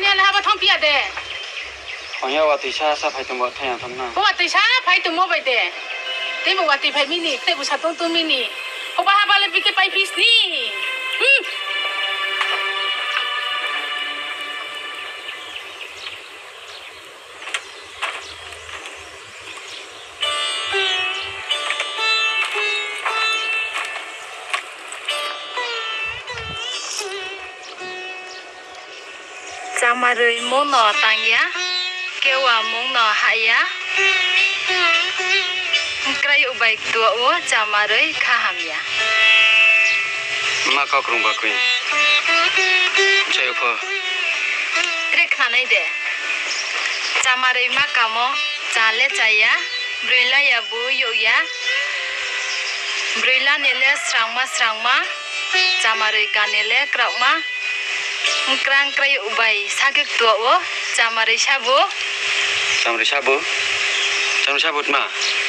เนี่ยแล้วว่าท่องเพียเด้ของยาวัติชาซาไพตุมบทยังทำหน้าเพราะว่าติชาไผตุมไปเด้เต้บอกว่าติไผมินี่เต้บุษตุ้งตุ้มินี่เพราะว่าบาเลปิกไปพิสนี่จามาเลยมงนอตังยะเกว่ามงนอหายะใครอุบายตัวโอจามาเลยข้าหามยะมาเข้ากรุงบักวินใช่ปะเรียกขนาดไหนจามาเลยมากามอจาเล่ใจยะบริลายาบุยยะบริลาเนเลสรังมาจามาเลยการเนเลกรอกมากลางใครอุบายสักตัวโอจามาเลยชาบูจามริชาบุมา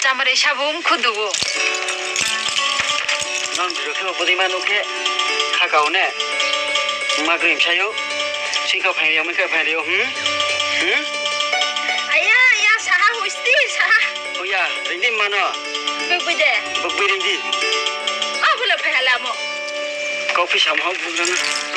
จามาเลยชาบูมคุดูนอนดูแค่ว่าปฏิมานุแค่ข้าเก่าแน่มากริมใช่ยุสิ่งเขาแพงเดียวไม่เคยแพงเดียวอายาสาหุสติสาโอ้ยริมดิมันอ่ะบึกไปเด้บึกไปริมดิอ้าวเพื่อแพงละมั้งก็พี่ชามห้องบุกแล้วนะ